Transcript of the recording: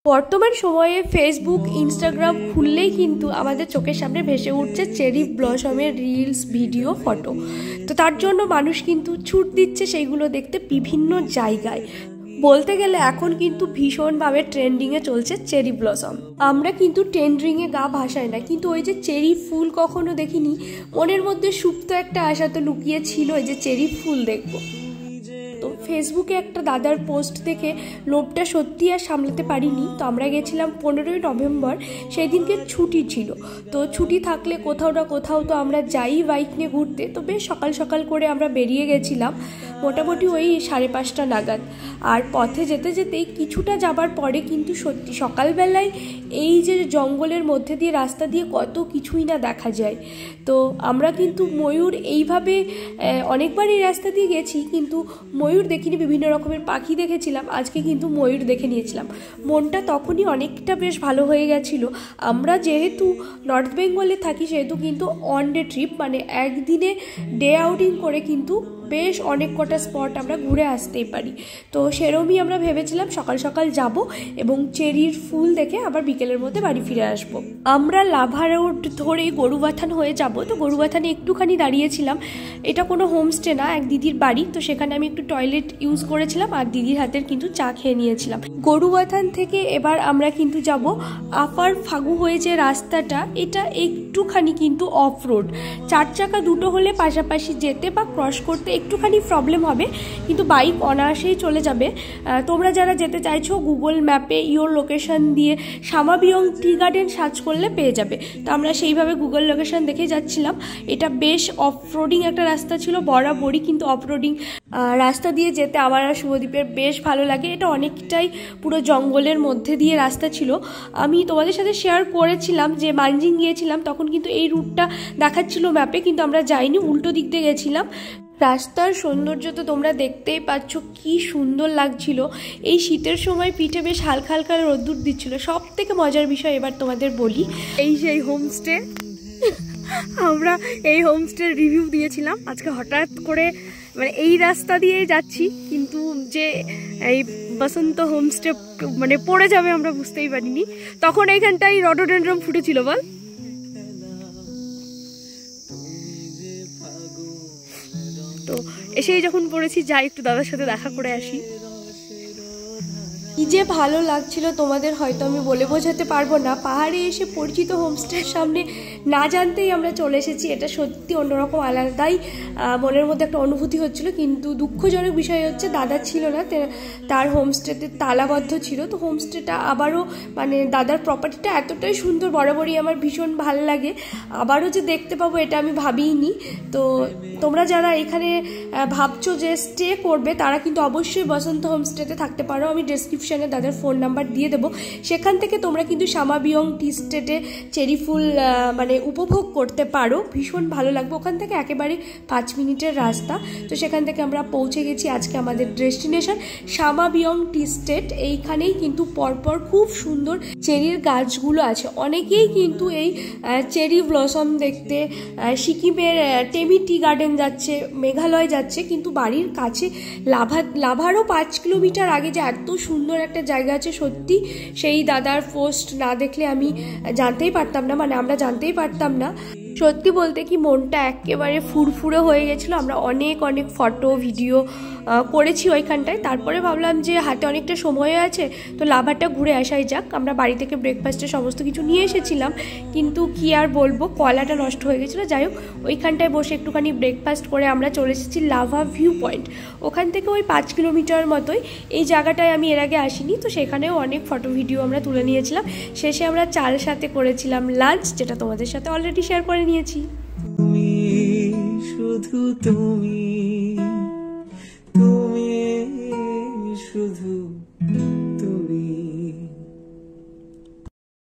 বর্তমান সময়ে Facebook Instagram খুললেই কিন্তু আমাদের চোখের সামনে ভেসে উঠছে চেরি ব্লসমের রিলস ভিডিও ফটো। তো তার জন্য মানুষ কিন্তু ছুট দিচ্ছে সেইগুলো দেখতে বিভিন্ন জায়গায়। বলতে গেলে এখন কিন্তু ভীষণভাবে ট্রেন্ডিংয়ে চলছে চেরি ব্লসম। আমরা কিন্তু ট্রেন্ডিংয়ে গা ভাসাই না, কিন্তু ওই যে চেরি ফুল কখনো দেখিনি, মনের মধ্যে সুপ্ত একটা আশা তো লুকিয়ে ছিল এই যে চেরি ফুল দেখবো। তো ফেসবুকে একটা দাদার পোস্ট দেখে লোভটা সত্যি আর সামলাতে পারিনি। তো আমরা গেছিলাম 15ই নভেম্বর, সেই দিনকে ছুটি ছিল। তো ছুটি থাকলে কোথাও না কোথাও তো আমরা যাই বাইক নিয়ে ঘুরতে। তো বেশ সকাল সকাল করে আমরা বেরিয়ে গেছিলাম, মোটামুটি ওই 5:30 নাগাদ। আর পথে যেতে যেতেই কিছুটা যাবার পরে কিন্তু সত্যি সকালবেলায় এই যে জঙ্গলের মধ্যে দিয়ে রাস্তা দিয়ে কত কিছুই না দেখা যায়। তো আমরা কিন্তু ময়ূর এইভাবে অনেকবার এই রাস্তা দিয়ে গেছি, কিন্তু ময়ূর দেখিনি, বিভিন্ন রকমের পাখি দেখেছিলাম। আজকে কিন্তু ময়ূর দেখে নিয়েছিলাম। মনটা তখনই অনেকটা বেশ ভালো হয়ে গেছিলো। আমরা যেহেতু নর্থ বেঙ্গলে থাকি, সেহেতু কিন্তু অন ডে ট্রিপ, মানে একদিনে ডে আউটিং করে কিন্তু বেশ অনেক কটা স্পট আমরা ঘুরে আসতেই পারি। তো সেরমই আমরা ভেবেছিলাম সকাল সকাল যাব এবং চেরির ফুল দেখে আবার বিকেলের মধ্যে বাড়ি ফিরে আসব। আমরা লাভা রোড ধরে গরুবাথান হয়ে যাব। তো গরুবাথানে একটুখানি দাঁড়িয়েছিলাম। এটা কোনো হোমস্টে না, এক দিদির বাড়ি। তো সেখানে আমি একটু টয়লেট ইউজ করেছিলাম আর দিদির হাতের কিন্তু চা খেয়ে নিয়েছিলাম। গরুবাথান থেকে এবার আমরা কিন্তু যাব আপার ফাগু হয়ে যে রাস্তাটা, এটা একটুখানি কিন্তু অফ রোড। 4 চাকা দুটো হলে পাশাপাশি যেতে বা ক্রস করতে একটুখানি প্রবলেম হবে, কিন্তু বাইক অনায়াসেই চলে যাবে। তোমরা যারা যেতে চাইছো গুগল ম্যাপে ইওর লোকেশন দিয়ে সামাবিয়ং টি গার্ডেন সার্চ করলে পেয়ে যাবে। তো আমরা সেইভাবে গুগল লোকেশন দেখে যাচ্ছিলাম। এটা বেশ অফরোডিং একটা রাস্তা ছিল, বরাবরই কিন্তু অফরোডিং রাস্তা দিয়ে যেতে আমার আর শুভদীপের বেশ ভালো লাগে। এটা অনেকটাই পুরো জঙ্গলের মধ্যে দিয়ে রাস্তা ছিল। আমি তোমাদের সাথে শেয়ার করেছিলাম যে মানজিং গিয়েছিলাম, তখন কিন্তু এই রুটটা দেখাচ্ছিল ম্যাপে, কিন্তু আমরা যাইনি, উল্টো দিক দিয়ে গেছিলাম। রাস্তার সৌন্দর্য তো তোমরা দেখতেই পাচ্ছ, কি সুন্দর লাগছিল। এই শীতের সময় পিঠে বেশ হালকা হালকা রোদ্দুর দিচ্ছিল। সব থেকে মজার বিষয় এবার তোমাদের বলি, এই সেই হোমস্টে, আমরা এই হোমস্টের রিভিউ দিয়েছিলাম। আজকে হঠাৎ করে মানে এই রাস্তা দিয়ে যাচ্ছি, কিন্তু যে এই বসন্ত হোমস্টে মানে পড়ে যাবে আমরা বুঝতেই পারিনি। তখন এইখানটাই রডোডেনড্রম ফুটেছিল বল। তো এসেই যখন পড়েছি, যাই একটু দাদার সাথে দেখা করে আসি। কি যে ভালো লাগছিল তোমাদের হয়তো আমি বলে বোঝাতে পারবো না। পাহাড়ে এসে পরিচিত হোমস্টের সামনে না জানতেই আমরা চলে এসেছি। এটা সত্যি অন্যরকম আলাদাই মনের মধ্যে একটা অনুভূতি হচ্ছিল। কিন্তু দুঃখজনক বিষয় হচ্ছে দাদা ছিল না, তার হোমস্টেতে তালাবদ্ধ ছিল। তো হোমস্টেটা আবারও মানে দাদার প্রপার্টিটা এতটাই সুন্দর, বরাবরই আমার ভীষণ ভালো লাগে। আবারও যে দেখতে পাবো এটা আমি ভাবিনি। তো তোমরা যারা এখানে ভাবছো যে স্টে করবে, তারা কিন্তু অবশ্যই বসন্ত হোমস্টেতে থাকতে পারো। আমি ডেসক্রিপশনে দাদার ফোন নাম্বার দিয়ে দেবো। সেখান থেকে তোমরা কিন্তু সামাবিয়ং টি স্টেটে চেরি ফুল মানে উপভোগ করতে পারো। ভীষণ ভালো লাগবে। ওখান থেকে একেবারে 5 মিনিটের রাস্তা। তো সেখান থেকে আমরা পৌঁছে গেছি আজকে আমাদের ডেস্টিনেশন সামাবিয়ং টি স্টেট। এইখানেই কিন্তু পরপর খুব সুন্দর চেরির গাছগুলো আছে। অনেকেই কিন্তু এই চেরি ব্লসম দেখতে সিকিমের টেমি টি গার্ডেন যাচ্ছে, মেঘালয় যাচ্ছে, কিন্তু বাড়ির কাছে লাভারও 5 কিলোমিটার আগে যে এত সুন্দর একটা জায়গা আছে, সত্যি সেই দাদার পোস্ট না দেখলে আমি জানতেই পারতাম না, মানে আমরা জানতেই পারতাম না। সত্যি বলতে কি মনটা একেবারে ফুরফুরে হয়ে গেছিলো। আমরা অনেক অনেক ফটো ভিডিও করেছি ওইখানটায়। তারপরে ভাবলাম যে হাতে অনেকটা সময় আছে, তো লাভাটা ঘুরে আসাই যাক। আমরা বাড়ি থেকে ব্রেকফাস্টে সমস্ত কিছু নিয়ে এসেছিলাম, কিন্তু কি আর বলবো, কলাটা নষ্ট হয়ে গেছিলো। যাই হোক, ওইখানটায় বসে একটুখানি ব্রেকফাস্ট করে আমরা চলে এসেছি লাভা ভিউ পয়েন্ট। ওখান থেকে ওই 5 কিলোমিটার মতোই। এই জায়গাটায় আমি এর আগে আসিনি, তো সেখানেও অনেক ফটো ভিডিও আমরা তুলে নিয়েছিলাম। শেষে আমরা চার সাথে করেছিলাম লাঞ্চ, যেটা তোমাদের সাথে অলরেডি শেয়ার করে নিয়েছি। তুমি শুধু তুমি, তুমি শুধু